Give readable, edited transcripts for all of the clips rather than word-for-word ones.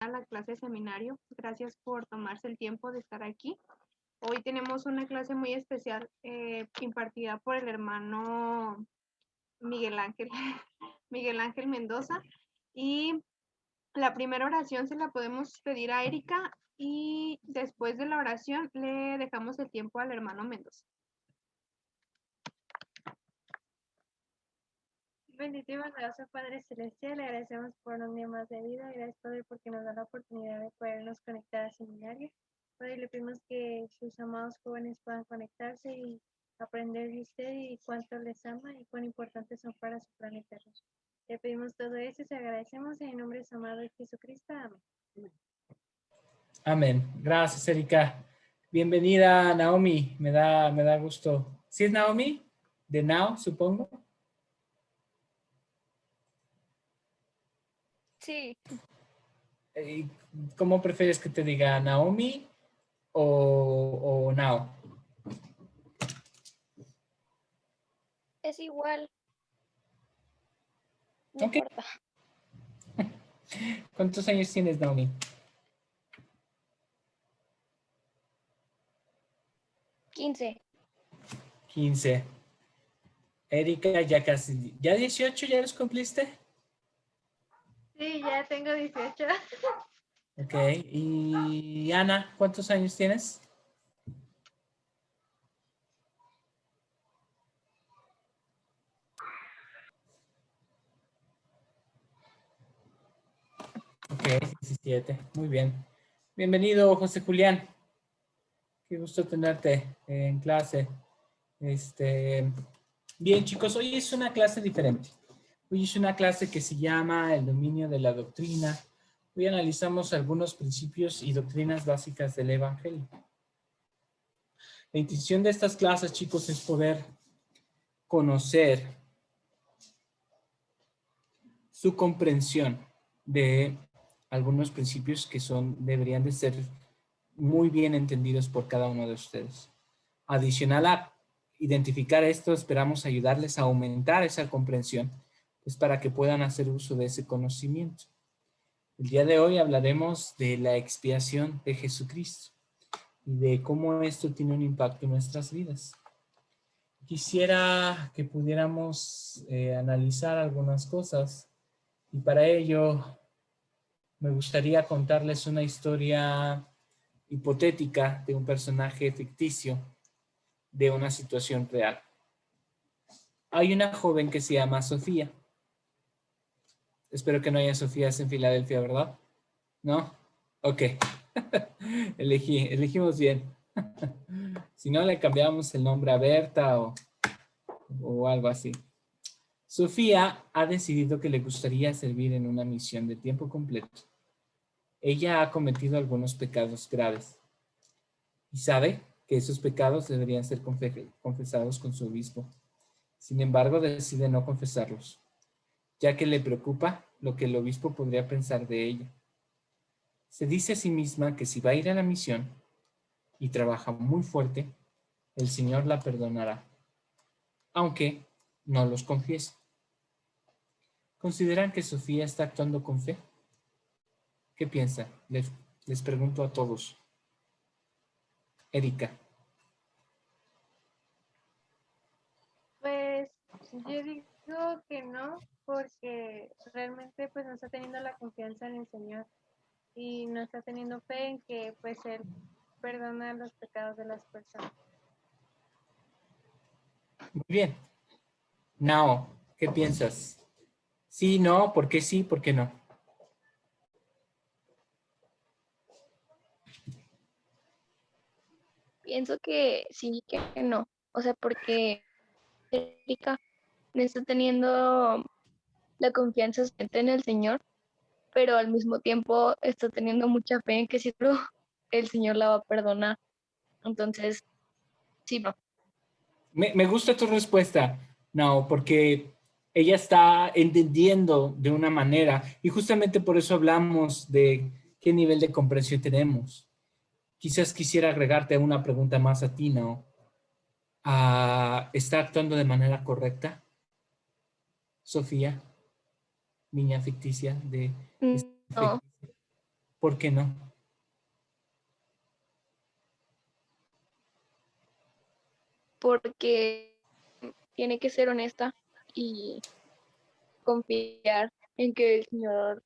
a la clase de seminario. Gracias por tomarse el tiempo de estar aquí. Hoy tenemos una clase muy especial impartida por el hermano Miguel Ángel, Miguel Ángel Mendoza. Y la primera oración se la podemos pedir a Erika y después de la oración le dejamos el tiempo al hermano Mendoza. Bendito y bondadoso Padre Celestial, le agradecemos por un día más de vida, gracias Padre porque nos da la oportunidad de podernos conectar al seminario. Padre, le pedimos que sus amados jóvenes puedan conectarse y aprender de usted y cuánto les ama y cuán importantes son para su plan eterno. Le pedimos todo eso y se agradecemos en el nombre de su amado Jesucristo. Amén. Amén. Gracias, Erika. Bienvenida, Naomi. Me da gusto. ¿Sí es Naomi? De Now, supongo. Sí. ¿Cómo prefieres que te diga, Naomi o Now? Es igual. No Ok. importa. ¿Cuántos años tienes, Naomi? 15. 15. Erika, ya casi. ¿Ya 18 ya los cumpliste? Sí, ya tengo 18. Ok. Y Ana, ¿cuántos años tienes? Ok, 17. Muy bien. Bienvenido, José Julián. Qué gusto tenerte en clase. Bien, chicos, hoy es una clase diferente. Hoy es una clase que se llama El dominio de la doctrina. Hoy analizamos algunos principios y doctrinas básicas del Evangelio. La intención de estas clases, chicos, es poder conocer su comprensión de algunos principios que deberían de ser muy bien entendidos por cada uno de ustedes. Adicional a identificar esto, esperamos ayudarles a aumentar esa comprensión, pues para que puedan hacer uso de ese conocimiento. El día de hoy hablaremos de la expiación de Jesucristo y de cómo esto tiene un impacto en nuestras vidas. Quisiera que pudiéramos analizar algunas cosas y para ello me gustaría contarles una historia hipotética de un personaje ficticio de una situación real. Hay una joven que se llama Sofía. Espero que no haya Sofías en Filadelfia, ¿verdad? ¿No? Ok. Elegimos bien. Si no, le cambiamos el nombre a Berta o algo así. Sofía ha decidido que le gustaría servir en una misión de tiempo completo. Ella ha cometido algunos pecados graves y sabe que esos pecados deberían ser confesados con su obispo. Sin embargo, decide no confesarlos, ya que le preocupa lo que el obispo podría pensar de ella. Se dice a sí misma que si va a ir a la misión y trabaja muy fuerte, el Señor la perdonará, aunque no los confiese. ¿Consideran que Sofía está actuando con fe? ¿Qué piensan? Les pregunto a todos. Erika. Pues yo digo que no, porque realmente pues no está teniendo la confianza en el Señor y no está teniendo fe en que pues Él perdona los pecados de las personas. Muy bien. Nao, ¿qué piensas? Sí, no, ¿por qué sí, por qué no? Pienso que sí, que no. O sea, porque Erika no está teniendo la confianza suficiente en el Señor, pero al mismo tiempo está teniendo mucha fe en que si lo, el Señor la va a perdonar. Entonces, sí, no. Me gusta tu respuesta, no, porque ella está entendiendo de una manera y justamente por eso hablamos de qué nivel de comprensión tenemos. Quizás quisiera agregarte una pregunta más a ti, ¿no? ¿Está actuando de manera correcta, Sofía, niña ficticia de... No, ¿Por qué no? Porque tiene que ser honesta y confiar en que el Señor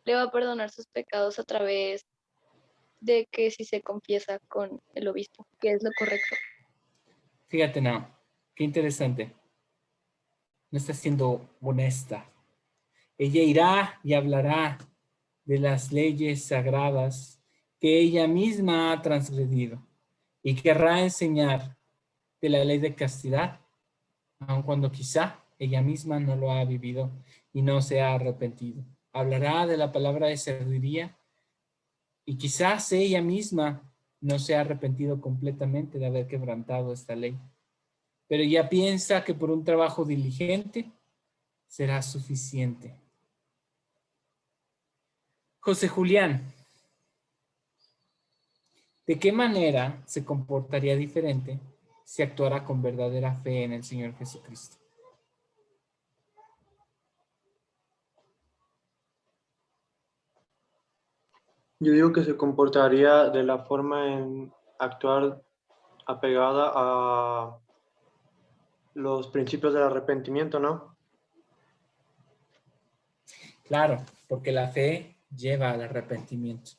le va a perdonar sus pecados a través de que si se confiesa con el obispo, que es lo correcto. Fíjate, no, qué interesante. No está siendo honesta. Ella irá y hablará de las leyes sagradas que ella misma ha transgredido y querrá enseñar de la ley de castidad, aun cuando quizá ella misma no lo ha vivido y no se ha arrepentido. Hablará de la palabra de sabiduría y quizás ella misma no se ha arrepentido completamente de haber quebrantado esta ley, pero ella piensa que por un trabajo diligente será suficiente. José Julián, ¿de qué manera se comportaría diferente si actuara con verdadera fe en el Señor Jesucristo? Yo digo que se comportaría de la forma en actuar apegada a los principios del arrepentimiento, ¿no? Claro, porque la fe lleva al arrepentimiento.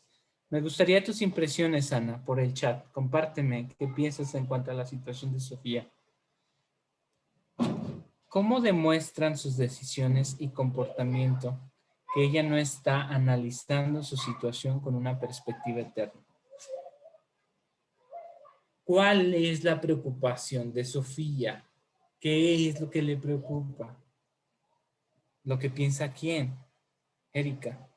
Me gustaría tus impresiones, Ana, por el chat. Compárteme qué piensas en cuanto a la situación de Sofía. ¿Cómo demuestran sus decisiones y comportamiento que ella no está analizando su situación con una perspectiva eterna? ¿Cuál es la preocupación de Sofía? ¿Qué es lo que le preocupa? ¿Lo que piensa quién? Erika.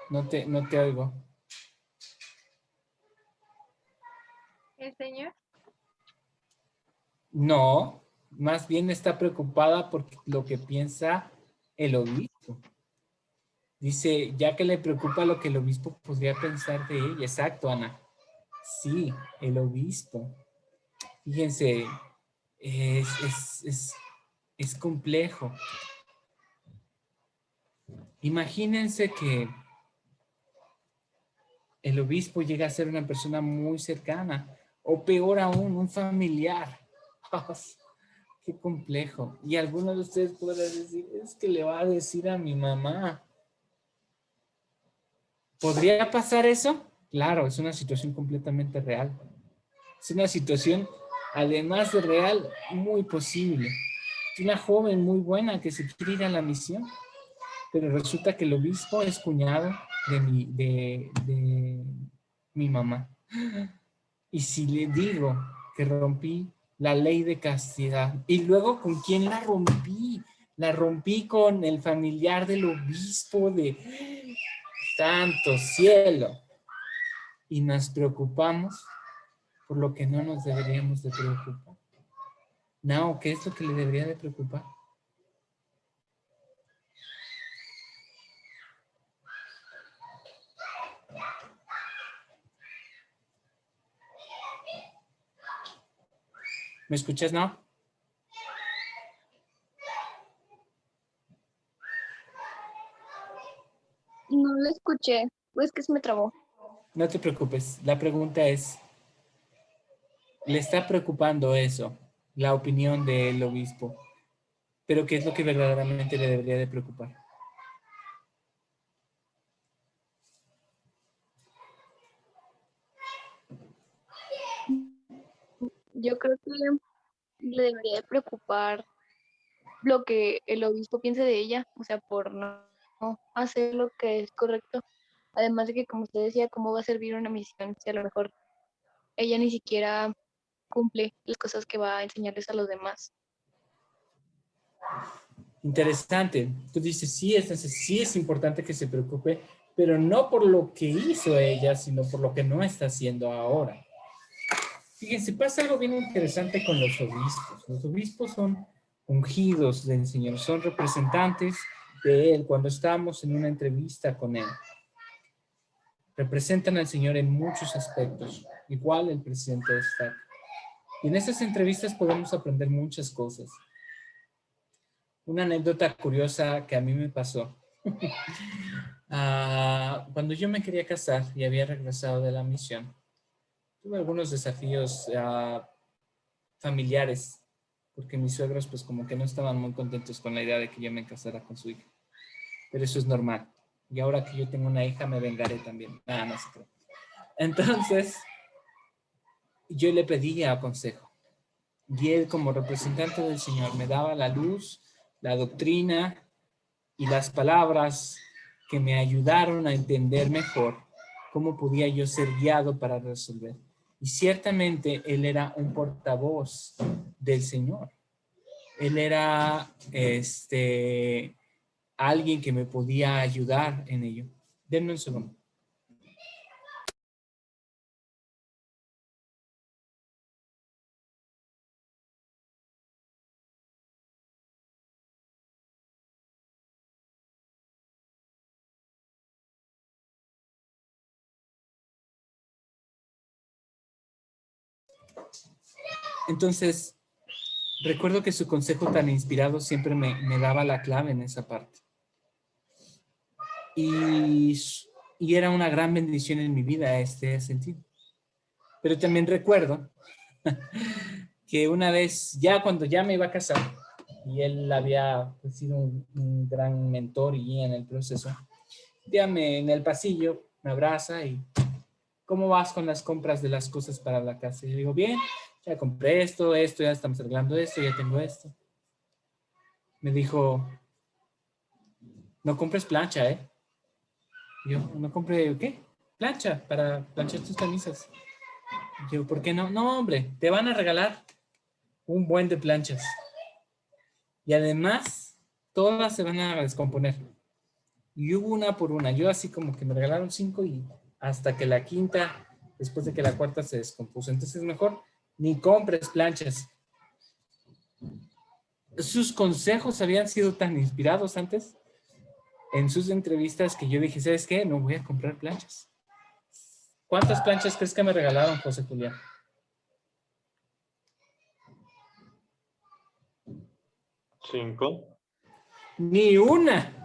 No te oigo. ¿El Señor? No, más bien está preocupada por lo que piensa el obispo. Dice, ya que le preocupa lo que el obispo podría pensar de ella. Exacto, Ana. Sí, el obispo. Fíjense, es complejo. Imagínense que el obispo llega a ser una persona muy cercana, o peor aún, un familiar. Qué complejo. Y alguno de ustedes podrá decir, es que le va a decir a mi mamá. ¿Podría pasar eso? Claro, es una situación completamente real. Es una situación, además de real, muy posible. Es una joven muy buena que se quiere ir a la misión, pero resulta que el obispo es cuñado de mi mamá. Y si le digo que rompí la ley de castidad, y luego ¿con quién la rompí? La rompí con el familiar del obispo de santo cielo. Y nos preocupamos por lo que no nos deberíamos de preocupar. No, ¿qué es lo que le debería de preocupar? ¿Me escuchas, no? No lo escuché, pues que se me trabó. No te preocupes. La pregunta es, ¿le está preocupando eso, la opinión del obispo? Pero ¿qué es lo que verdaderamente le debería de preocupar? Yo creo que le debería de preocupar lo que el obispo piense de ella, o sea, por no hacer lo que es correcto. Además de que, como usted decía, ¿cómo va a servir una misión si a lo mejor ella ni siquiera cumple las cosas que va a enseñarles a los demás? Interesante. Tú dices, sí es importante que se preocupe, pero no por lo que hizo ella, sino por lo que no está haciendo ahora. Fíjense, pasa algo bien interesante con los obispos. Los obispos son ungidos del Señor, son representantes de Él. Cuando estamos en una entrevista con Él, representan al Señor en muchos aspectos, igual el presidente de Estado. Y en esas entrevistas podemos aprender muchas cosas. Una anécdota curiosa que a mí me pasó. Cuando yo me quería casar y había regresado de la misión, tuve algunos desafíos familiares, porque mis suegros pues como que no estaban muy contentos con la idea de que yo me casara con su hija. Pero eso es normal. Y ahora que yo tengo una hija me vengaré también. No se cree. Entonces, yo le pedía consejo. Y él como representante del Señor me daba la luz, la doctrina y las palabras que me ayudaron a entender mejor cómo podía yo ser guiado para resolver. Y ciertamente él era un portavoz del Señor. Él era alguien que me podía ayudar en ello. Denme un segundo. Entonces, recuerdo que su consejo tan inspirado siempre me daba la clave en esa parte. Y era una gran bendición en mi vida este sentido. Pero también recuerdo que una vez, ya cuando ya me iba a casar, y él había sido un gran mentor y guía en el proceso, ya en el pasillo me abraza y ¿cómo vas con las compras de las cosas para la casa? Y yo digo, bien, ya compré esto, ya estamos arreglando esto, ya tengo esto. Me dijo, no compres plancha, ¿eh? Y yo, no compré, ¿qué? Plancha, para planchar tus camisas. Y yo, ¿por qué no? No, hombre, te van a regalar un buen de planchas. Y además, todas se van a descomponer. Y hubo una por una. Yo así como que me regalaron 5 y hasta que la quinta, después de que la cuarta se descompuso. Entonces mejor ni compres planchas. Sus consejos habían sido tan inspirados antes en sus entrevistas que yo dije, ¿sabes qué? No voy a comprar planchas. ¿Cuántas planchas crees que me regalaron, José Julián? 5. Ni una.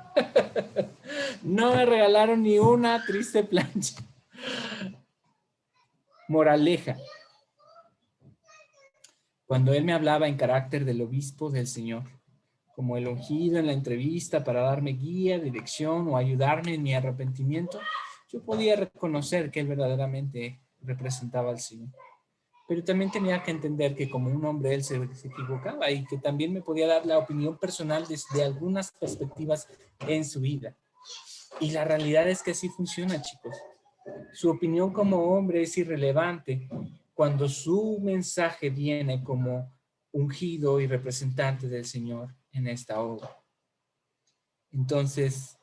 No me regalaron ni una triste plancha. Moraleja. Cuando él me hablaba en carácter del obispo del Señor, como el ungido en la entrevista para darme guía, dirección o ayudarme en mi arrepentimiento, yo podía reconocer que él verdaderamente representaba al Señor. Pero también tenía que entender que como un hombre él se equivocaba y que también me podía dar la opinión personal desde algunas perspectivas en su vida. Y la realidad es que así funciona, chicos. Su opinión como hombre es irrelevante cuando su mensaje viene como ungido y representante del Señor en esta obra. Entonces,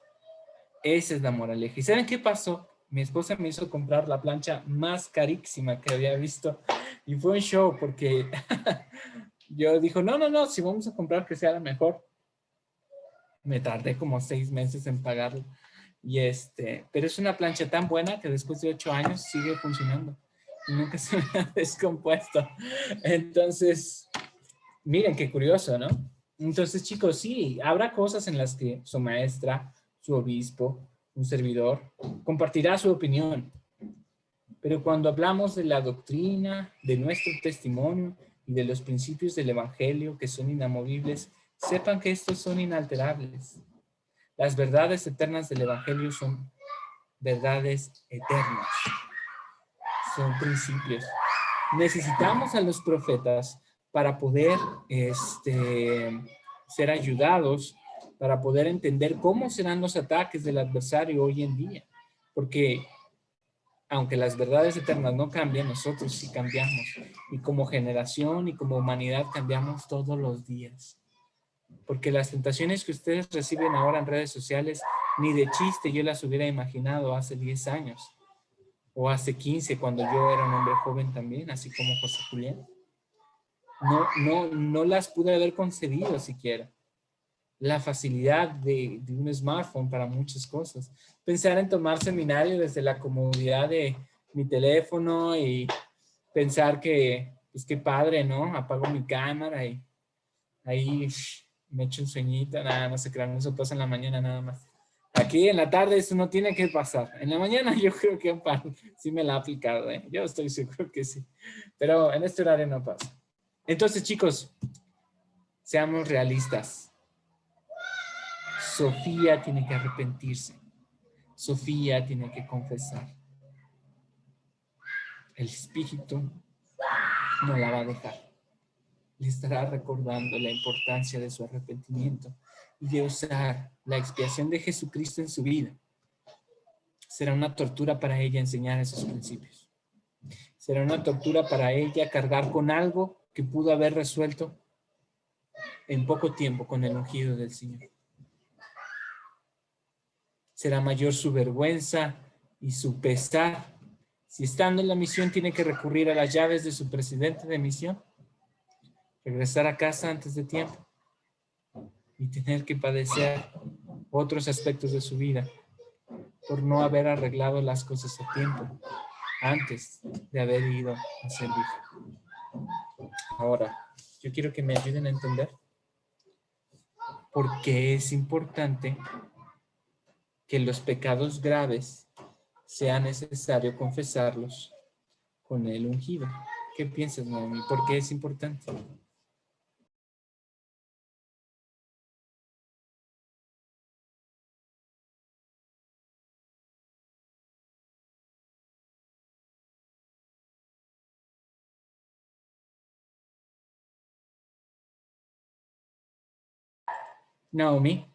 esa es la moraleja. ¿Y saben qué pasó? Mi esposa me hizo comprar la plancha más carísima que había visto y fue un show porque yo dijo, no, si vamos a comprar que sea la mejor. Me tardé como 6 meses en pagarlo. Pero es una plancha tan buena que después de 8 años sigue funcionando y nunca se me ha descompuesto. Entonces, miren qué curioso, ¿no? Entonces, chicos, sí, habrá cosas en las que su maestra, su obispo, un servidor, compartirá su opinión. Pero cuando hablamos de la doctrina, de nuestro testimonio y de los principios del evangelio que son inamovibles, sepan que estos son inalterables. Las verdades eternas del evangelio son verdades eternas. Son principios. Necesitamos a los profetas para poder ser ayudados, para poder entender cómo serán los ataques del adversario hoy en día. Porque aunque las verdades eternas no cambian, nosotros sí cambiamos. Y como generación y como humanidad cambiamos todos los días. Porque las tentaciones que ustedes reciben ahora en redes sociales, ni de chiste yo las hubiera imaginado hace 10 años. O hace 15, cuando yo era un hombre joven también, así como José Julián. No las pude haber concebido siquiera. La facilidad de un smartphone para muchas cosas. Pensar en tomar seminario desde la comodidad de mi teléfono y pensar que pues qué padre, ¿no? Apago mi cámara y ahí me echo un sueñito, nada, no se crean, eso pasa en la mañana nada más. Aquí en la tarde eso no tiene que pasar. En la mañana yo creo que sí me la ha aplicado, ¿eh? Yo estoy seguro que sí. Pero en este horario no pasa. Entonces, chicos, seamos realistas. Sofía tiene que arrepentirse. Sofía tiene que confesar. El Espíritu no la va a dejar. Le estará recordando la importancia de su arrepentimiento y de usar la expiación de Jesucristo en su vida. Será una tortura para ella enseñar esos principios. Será una tortura para ella cargar con algo que pudo haber resuelto en poco tiempo con el ungido del Señor. Será mayor su vergüenza y su pesar si estando en la misión tiene que recurrir a las llaves de su presidente de misión, regresar a casa antes de tiempo y tener que padecer otros aspectos de su vida por no haber arreglado las cosas a tiempo antes de haber ido a servir. Ahora, yo quiero que me ayuden a entender por qué es importante que los pecados graves sea necesario confesarlos con el ungido. ¿Qué piensas, Naomi? ¿Por qué es importante? Naomi.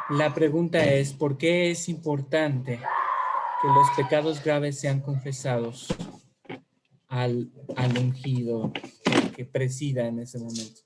La pregunta es, ¿por qué es importante que los pecados graves sean confesados al ungido que presida en ese momento?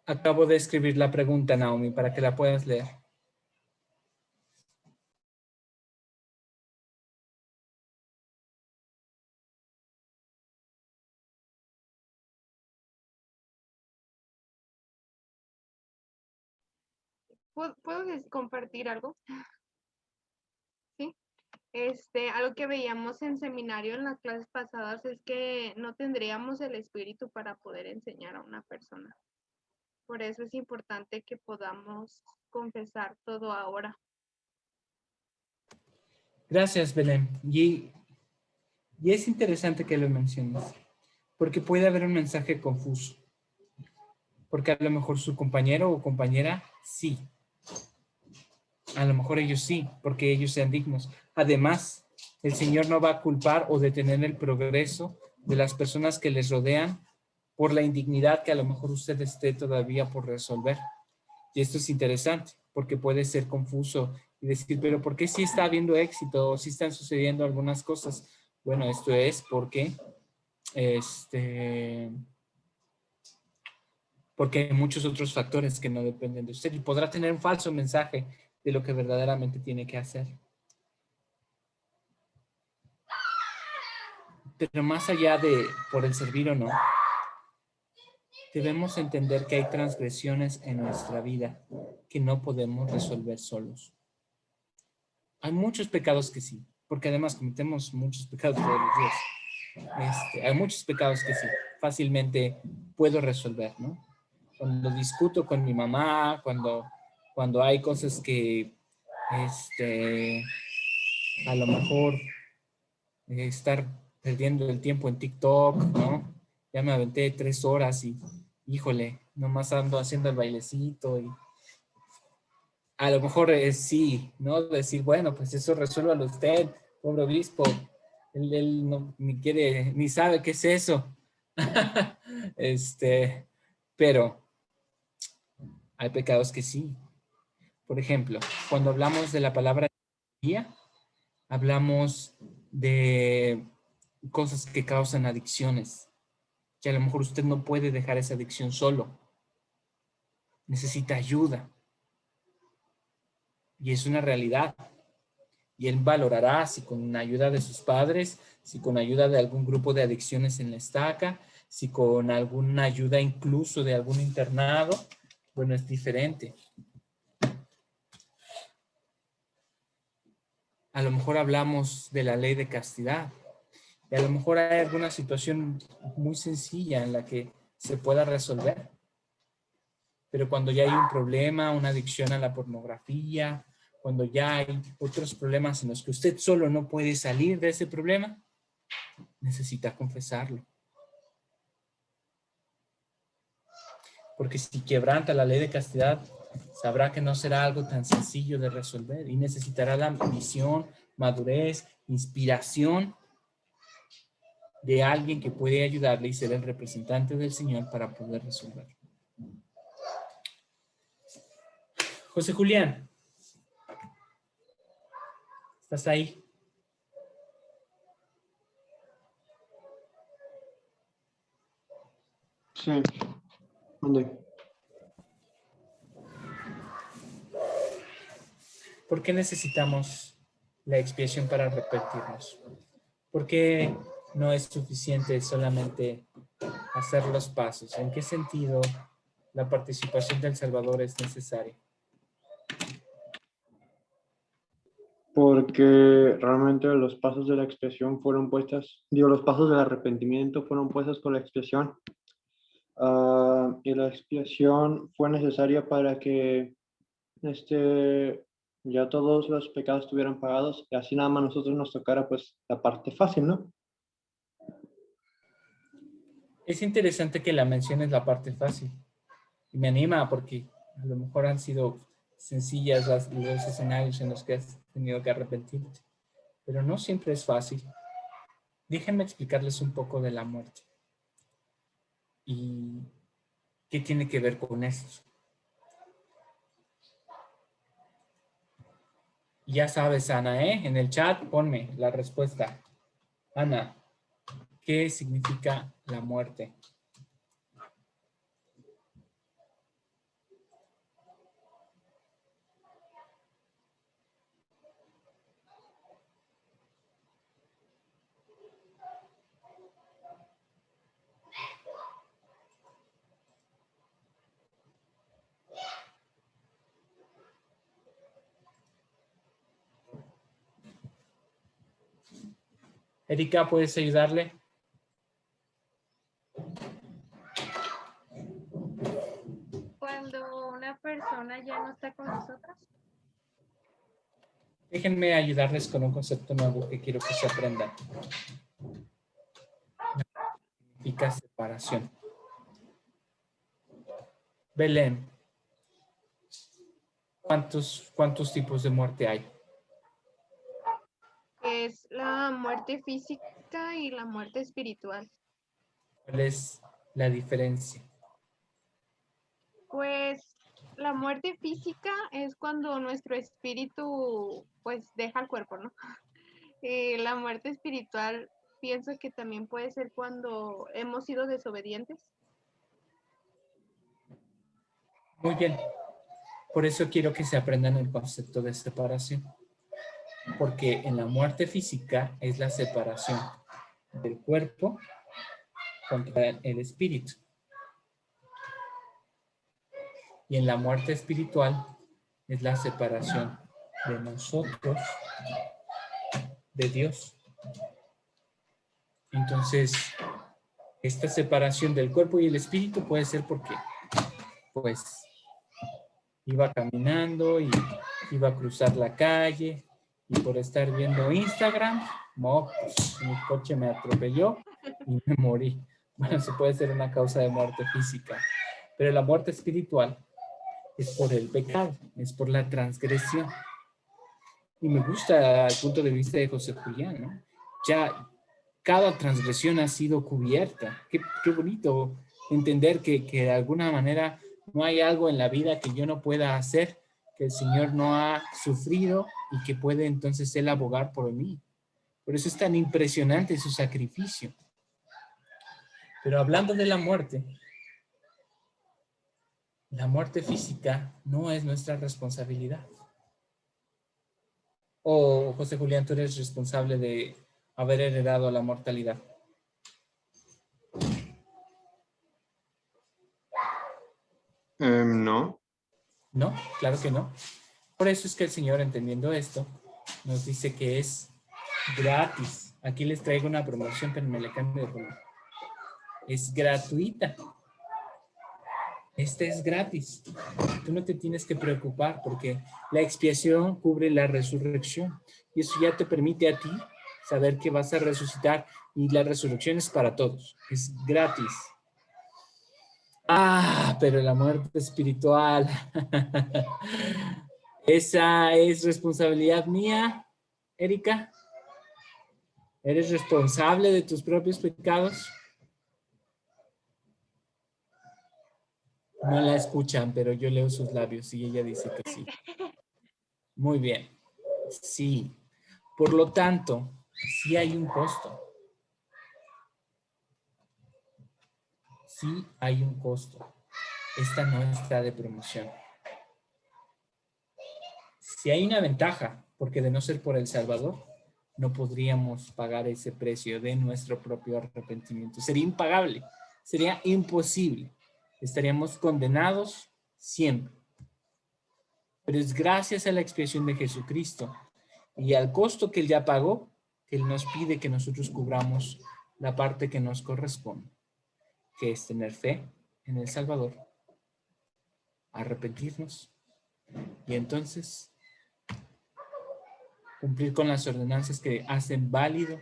Acabo de escribir la pregunta, Naomi, para que la puedas leer. ¿Puedo compartir algo? Sí. Algo que veíamos en seminario en las clases pasadas es que no tendríamos el espíritu para poder enseñar a una persona. Por eso es importante que podamos confesar todo ahora. Gracias, Belén. Y es interesante que lo menciones, porque puede haber un mensaje confuso. Porque a lo mejor su compañero o compañera sí. A lo mejor ellos sí, porque ellos sean dignos. Además, el Señor no va a culpar o detener el progreso de las personas que les rodean por la indignidad que a lo mejor usted esté todavía por resolver. Y esto es interesante, porque puede ser confuso y decir, pero ¿por qué sí está habiendo éxito o sí están sucediendo algunas cosas? Bueno, esto es porque hay muchos otros factores que no dependen de usted y podrá tener un falso mensaje de lo que verdaderamente tiene que hacer. Pero más allá de por el servir o no, debemos entender que hay transgresiones en nuestra vida que no podemos resolver solos. Hay muchos pecados que sí, porque además cometemos muchos pecados todos los días. Hay muchos pecados que sí, fácilmente puedo resolver, ¿no? Cuando discuto con mi mamá, cuando hay cosas que a lo mejor estar perdiendo el tiempo en TikTok, ¿no? Ya me aventé 3 horas y, híjole, nomás ando haciendo el bailecito y a lo mejor sí, ¿no? Decir, bueno, pues eso resuélvalo usted, pobre obispo. Él no ni quiere, ni sabe qué es eso. Pero hay pecados que sí. Por ejemplo, cuando hablamos de la palabra guía, hablamos de cosas que causan adicciones, que a lo mejor usted no puede dejar esa adicción solo. Necesita ayuda. Y es una realidad. Y él valorará si con ayuda de sus padres, si con ayuda de algún grupo de adicciones en la estaca, si con alguna ayuda incluso de algún internado. Bueno, es diferente. A lo mejor hablamos de la ley de castidad. Y a lo mejor hay alguna situación muy sencilla en la que se pueda resolver. Pero cuando ya hay un problema, una adicción a la pornografía, cuando ya hay otros problemas en los que usted solo no puede salir de ese problema, necesita confesarlo. Porque si quebranta la ley de castidad, sabrá que no será algo tan sencillo de resolver y necesitará la visión, madurez, inspiración de alguien que puede ayudarle y ser el representante del Señor para poder resolverlo. José Julián, ¿estás ahí? Sí. ¿Dónde? ¿Por qué necesitamos la expiación para arrepentirnos? ¿Por qué no es suficiente solamente hacer los pasos? ¿En qué sentido la participación del Salvador es necesaria? Porque realmente los pasos de la expiación fueron puestas, los pasos del arrepentimiento fueron puestos con la expiación. Y la expiación fue necesaria para que ya todos los pecados estuvieran pagados y así nada más a nosotros nos tocara pues la parte fácil, ¿no? Es interesante que la menciones la parte fácil. Y me anima porque a lo mejor han sido sencillas los escenarios en los que has tenido que arrepentirte. Pero no siempre es fácil. Déjenme explicarles un poco de la muerte. ¿Y qué tiene que ver con esto? Ya sabes, Ana, en el chat ponme la respuesta. Ana, ¿qué significa la muerte? Erika, ¿puedes ayudarle? Cuando una persona ya no está con nosotros. Déjenme ayudarles con un concepto nuevo que quiero que se aprendan. Significa separación. Belén, ¿cuántos tipos de muerte hay? Es la muerte física y la muerte espiritual. ¿Cuál es la diferencia? Pues la muerte física es cuando nuestro espíritu pues deja el cuerpo, ¿no? La muerte espiritual pienso que también puede ser cuando hemos sido desobedientes. Muy bien. Por eso quiero que se aprendan el concepto de separación. Porque en la muerte física es la separación del cuerpo contra el espíritu. Y en la muerte espiritual es la separación de nosotros de Dios. Entonces, esta separación del cuerpo y el espíritu puede ser porque, pues, iba caminando y iba a cruzar la calle y por estar viendo Instagram, pues, mi coche me atropelló y me morí. Bueno, eso puede ser una causa de muerte física, pero la muerte espiritual es por el pecado, es por la transgresión. Y me gusta el punto de vista de José Julián, ¿no? Ya cada transgresión ha sido cubierta. Qué bonito entender que de alguna manera no hay algo en la vida que yo no pueda hacer que el Señor no ha sufrido y que puede entonces Él abogar por mí. Por eso es tan impresionante su sacrificio. Pero hablando de la muerte física no es nuestra responsabilidad. O José Julián, tú eres responsable de haber heredado la mortalidad. No. No, claro que no. Por eso es que el Señor, entendiendo esto, nos dice que es gratis. Aquí les traigo una promoción, pero me le cambio de color. Es gratuita. Esta es gratis. Tú no te tienes que preocupar porque la expiación cubre la resurrección. Y eso ya te permite a ti saber que vas a resucitar y la resurrección es para todos. Es gratis. Ah, pero la muerte espiritual. Esa es responsabilidad mía, Erika. ¿Eres responsable de tus propios pecados? No la escuchan, pero yo leo sus labios y ella dice que sí. Muy bien. Sí. Por lo tanto, sí hay un costo. Sí hay un costo. Esta no está de promoción. Sí hay una ventaja, porque de no ser por el Salvador, no podríamos pagar ese precio de nuestro propio arrepentimiento. Sería impagable. Sería imposible. Estaríamos condenados siempre. Pero es gracias a la expiación de Jesucristo y al costo que Él ya pagó, que Él nos pide que nosotros cubramos la parte que nos corresponde, que es tener fe en el Salvador, arrepentirnos y entonces cumplir con las ordenanzas que hacen válido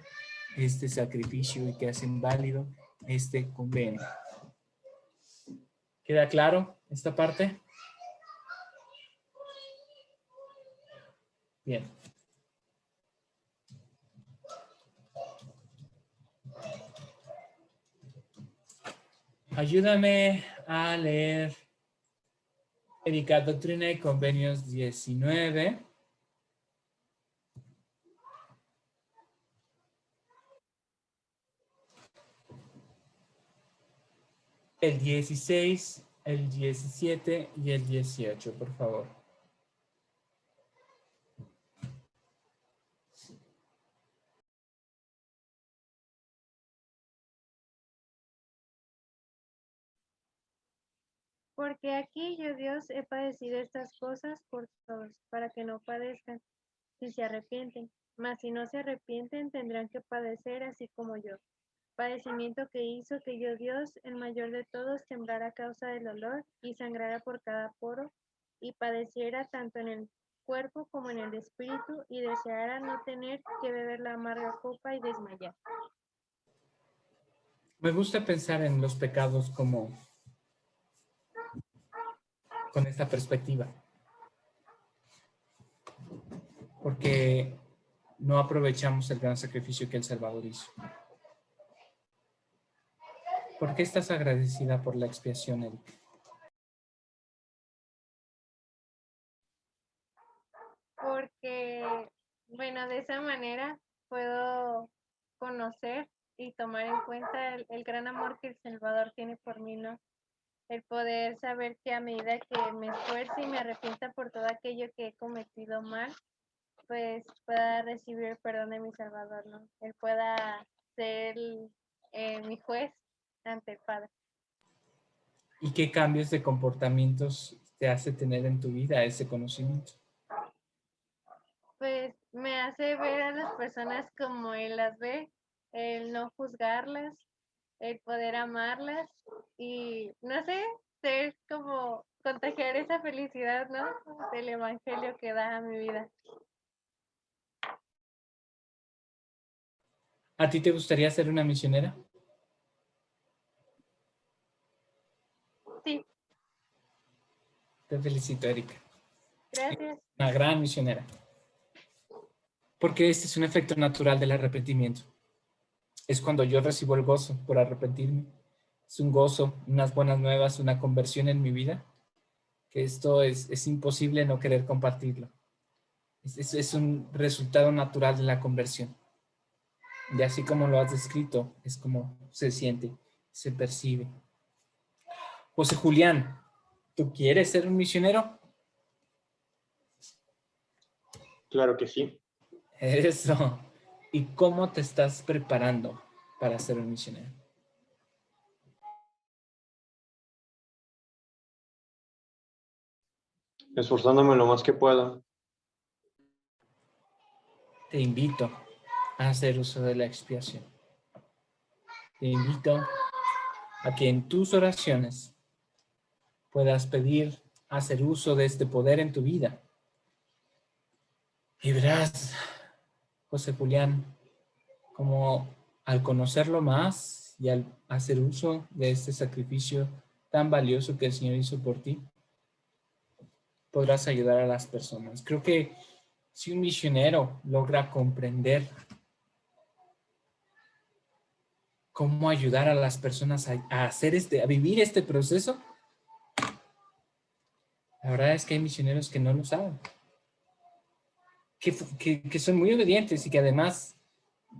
este sacrificio y que hacen válido este convenio. ¿Queda claro esta parte? Bien. Ayúdame a leer Erika, Doctrina y Convenios 19. El 16, el 17 y el 18, por favor. Porque aquí yo, Dios, he padecido estas cosas por todos, para que no padezcan, si se arrepienten. Mas si no se arrepienten, tendrán que padecer así como yo. Padecimiento que hizo que yo, Dios, el mayor de todos, temblara a causa del dolor y sangrara por cada poro, y padeciera tanto en el cuerpo como en el espíritu, y deseara no tener que beber la amarga copa y desmayar. Me gusta pensar en los pecados como con esta perspectiva, porque no aprovechamos el gran sacrificio que el Salvador hizo. ¿Por qué estás agradecida por la expiación, Erika? Porque, bueno, de esa manera puedo conocer y tomar en cuenta el gran amor que el Salvador tiene por mí, ¿no? El poder saber que a medida que me esfuerce y me arrepienta por todo aquello que he cometido mal, pues pueda recibir el perdón de mi Salvador, ¿no? Él pueda ser mi juez ante el Padre. ¿Y qué cambios de comportamientos te hace tener en tu vida ese conocimiento? Pues me hace ver a las personas como Él las ve, el no juzgarlas, el poder amarlas y, no sé, ser como contagiar esa felicidad, ¿no? Del Evangelio que da a mi vida. ¿A ti te gustaría ser una misionera? Sí, Te felicito, Erika. gracias. Una gran misionera. Porque este es un efecto natural del arrepentimiento. Es cuando yo recibo el gozo por arrepentirme. Es un gozo, unas buenas nuevas, una conversión en mi vida. que esto es imposible no querer compartirlo. Es un resultado natural de la conversión. Y así como lo has descrito, es como se siente, se percibe. José Julián, ¿tú quieres ser un misionero? Claro que sí. Eso. ¿Y cómo te estás preparando para ser un misionero? Esforzándome lo más que pueda. Te invito a hacer uso de la expiación. Te invito a que en tus oraciones puedas pedir hacer uso de este poder en tu vida. Y verás, José Julián, como al conocerlo más y al hacer uso de este sacrificio tan valioso que el Señor hizo por ti, podrás ayudar a las personas. Creo que si un misionero logra comprender cómo ayudar a las personas a hacer a vivir este proceso, la verdad es que hay misioneros que no lo saben, que son muy obedientes y que además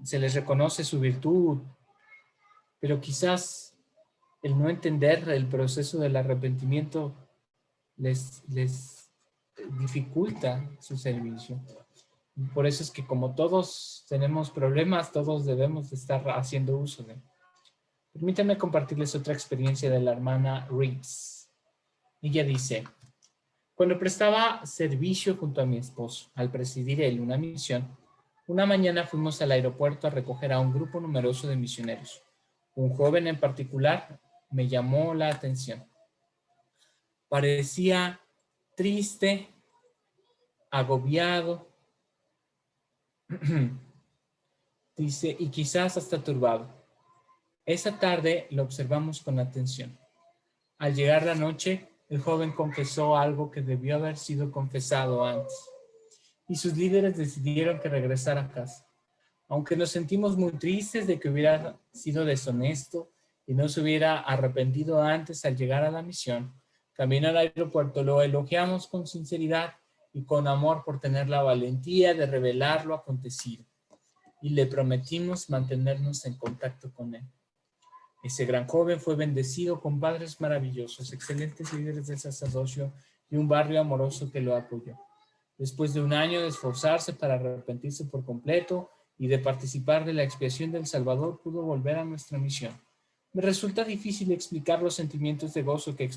se les reconoce su virtud, pero quizás el no entender el proceso del arrepentimiento les dificulta su servicio. Por eso es que como todos tenemos problemas, todos debemos de estar haciendo uso de. Permítanme compartirles otra experiencia de la hermana Reeves. Ella dice: cuando prestaba servicio junto a mi esposo, al presidir él una misión, una mañana fuimos al aeropuerto a recoger a un grupo numeroso de misioneros. Un joven en particular me llamó la atención. Parecía triste, agobiado, dice, y quizás hasta turbado. Esa tarde lo observamos con atención. Al llegar la noche, el joven confesó algo que debió haber sido confesado antes, y sus líderes decidieron que regresara a casa. Aunque nos sentimos muy tristes de que hubiera sido deshonesto y no se hubiera arrepentido antes al llegar a la misión, camino al aeropuerto lo elogiamos con sinceridad y con amor por tener la valentía de revelar lo acontecido, y le prometimos mantenernos en contacto con él. Ese gran joven fue bendecido con padres maravillosos, excelentes líderes del sacerdocio y un barrio amoroso que lo apoyó. Después de un año de esforzarse para arrepentirse por completo y de participar de la expiación del Salvador, pudo volver a nuestra misión. Me resulta difícil explicar los sentimientos de gozo que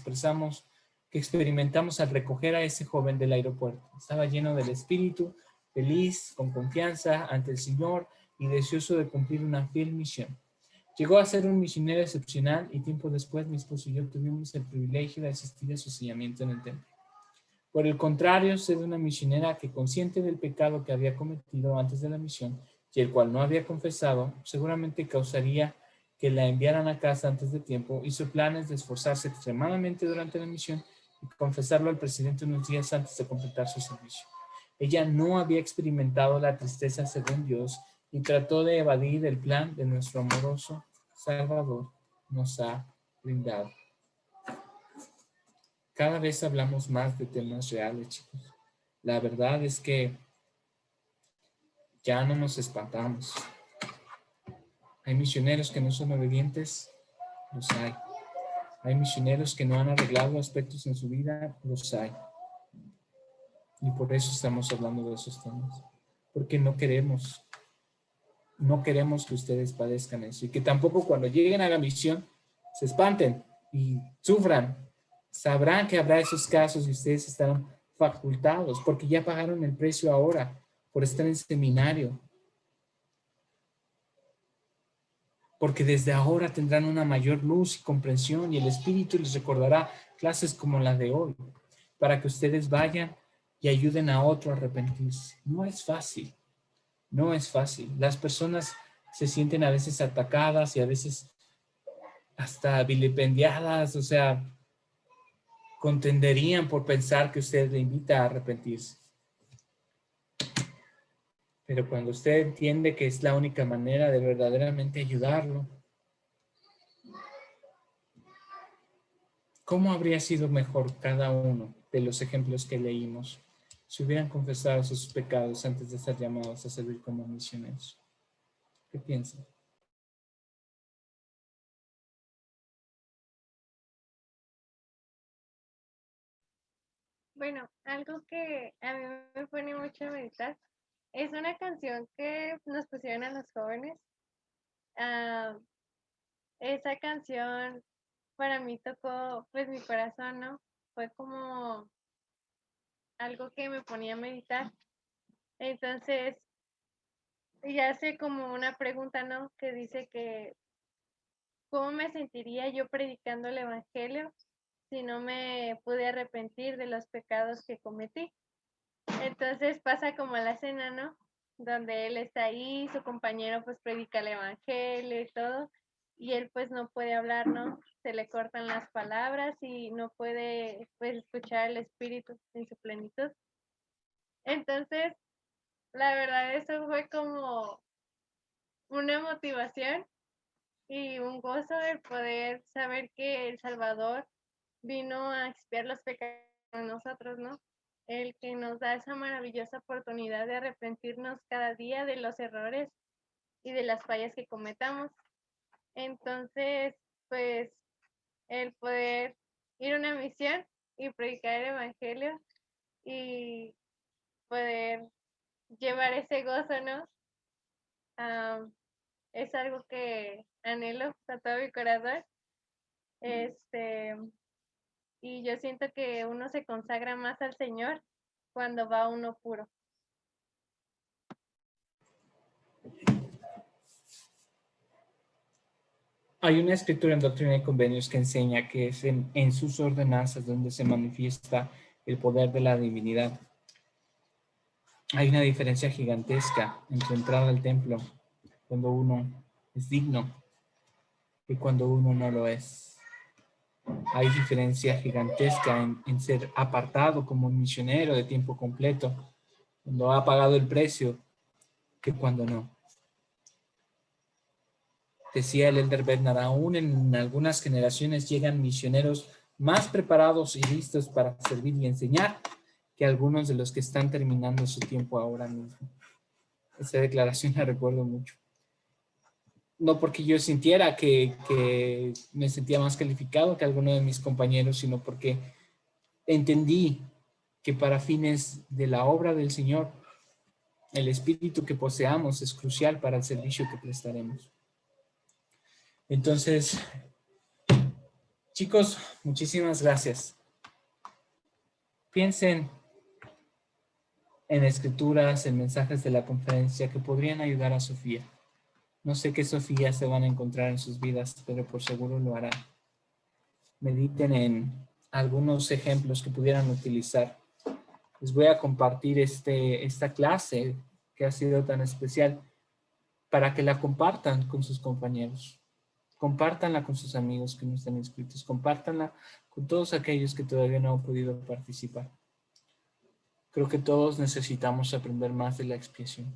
experimentamos al recoger a ese joven del aeropuerto. Estaba lleno del espíritu, feliz, con confianza ante el Señor y deseoso de cumplir una fiel misión. Llegó a ser un misionero excepcional y tiempo después mi esposo y yo tuvimos el privilegio de asistir a su sellamiento en el templo. Por el contrario, sé de una misionera que, consciente del pecado que había cometido antes de la misión y el cual no había confesado, seguramente causaría que la enviaran a casa antes de tiempo, hizo planes de esforzarse extremadamente durante la misión y confesarlo al presidente unos días antes de completar su servicio. Ella no había experimentado la tristeza según Dios y trató de evadir el plan de nuestro amoroso Salvador nos ha brindado. Cada vez hablamos más de temas reales, chicos. La verdad es que ya no nos espantamos. Hay misioneros que no son obedientes, los hay. Hay misioneros que no han arreglado aspectos en su vida, los hay. Y por eso estamos hablando de esos temas. Porque no queremos que ustedes padezcan eso. Y que tampoco cuando lleguen a la misión se espanten y sufran. Sabrán que habrá esos casos y ustedes estarán facultados porque ya pagaron el precio ahora por estar en seminario. Porque desde ahora tendrán una mayor luz y comprensión y el Espíritu les recordará clases como la de hoy para que ustedes vayan y ayuden a otro a arrepentirse. No es fácil. No es fácil. Las personas se sienten a veces atacadas y a veces hasta vilipendiadas, o sea, contenderían por pensar que usted le invita a arrepentirse. Pero cuando usted entiende que es la única manera de verdaderamente ayudarlo, ¿cómo habría sido mejor cada uno de los ejemplos que leímos, si hubieran confesado sus pecados antes de ser llamados a servir como misioneros? ¿Qué piensan? Bueno, algo que a mí me pone mucho a meditar es una canción que nos pusieron a los jóvenes. Ah, esa canción para mí tocó pues mi corazón, ¿no? Fue como algo que me ponía a meditar. Entonces, ya hace como una pregunta, ¿no? Que dice que ¿cómo me sentiría yo predicando el evangelio si no me pude arrepentir de los pecados que cometí? Entonces pasa como la escena, ¿no? Donde él está ahí, su compañero pues predica el evangelio y todo, y él pues no puede hablar, ¿no? Se le cortan las palabras y no puede pues escuchar el espíritu en su plenitud. Entonces, la verdad eso fue como una motivación y un gozo el poder saber que el Salvador vino a expiar los pecados de nosotros, ¿no? El que nos da esa maravillosa oportunidad de arrepentirnos cada día de los errores y de las fallas que cometamos. Entonces, pues, el poder ir a una misión y predicar el evangelio y poder llevar ese gozo, ¿no? Es algo que anhelo con todo mi corazón. Y yo siento que uno se consagra más al Señor cuando va uno puro. Hay una escritura en Doctrina y Convenios que enseña que es en sus ordenanzas donde se manifiesta el poder de la divinidad. Hay una diferencia gigantesca entre entrar al templo cuando uno es digno y cuando uno no lo es. Hay diferencia gigantesca en ser apartado como un misionero de tiempo completo, cuando ha pagado el precio, que cuando no. Decía el Elder Bednar, aún en algunas generaciones llegan misioneros más preparados y listos para servir y enseñar que algunos de los que están terminando su tiempo ahora mismo. Esa declaración la recuerdo mucho. No porque yo sintiera que me sentía más calificado que alguno de mis compañeros, sino porque entendí que para fines de la obra del Señor, el espíritu que poseamos es crucial para el servicio que prestaremos. Entonces, chicos, muchísimas gracias. Piensen en escrituras, en mensajes de la conferencia que podrían ayudar a Sofía. No sé qué Sofía se van a encontrar en sus vidas, pero por seguro lo harán. Mediten en algunos ejemplos que pudieran utilizar. Les voy a compartir esta clase que ha sido tan especial para que la compartan con sus compañeros. Compártanla con sus amigos que no están inscritos. Compártanla con todos aquellos que todavía no han podido participar. Creo que todos necesitamos aprender más de la expiación.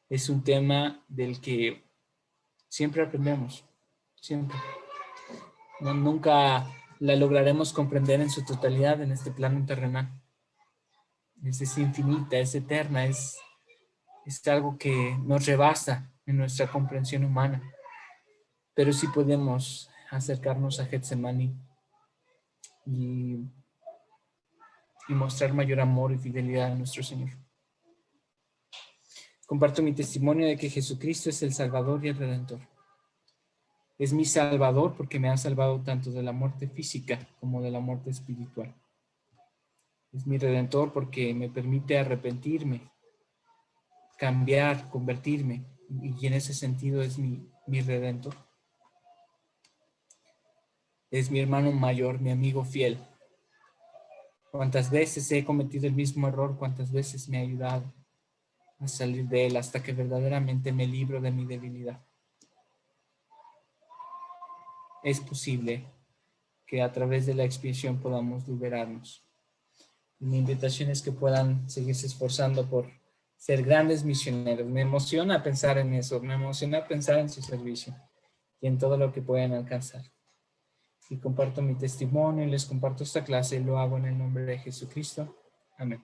Es un tema del que siempre aprendemos, siempre. Nunca la lograremos comprender en su totalidad en este plano terrenal. Es infinita, es eterna, es algo que nos rebasa en nuestra comprensión humana. Pero sí podemos acercarnos a Getsemaní y mostrar mayor amor y fidelidad a nuestro Señor. Comparto mi testimonio de que Jesucristo es el Salvador y el Redentor. Es mi Salvador porque me ha salvado tanto de la muerte física como de la muerte espiritual. Es mi Redentor porque me permite arrepentirme, cambiar, convertirme, y en ese sentido es mi Redentor. Es mi hermano mayor, mi amigo fiel. Cuántas veces he cometido el mismo error, cuántas veces me ha ayudado a salir de él hasta que verdaderamente me libro de mi debilidad. Es posible que a través de la expiación podamos liberarnos. Mi invitación es que puedan seguirse esforzando por ser grandes misioneros. Me emociona pensar en eso, me emociona pensar en su servicio y en todo lo que pueden alcanzar. Si comparto mi testimonio y les comparto esta clase, lo hago en el nombre de Jesucristo. Amén.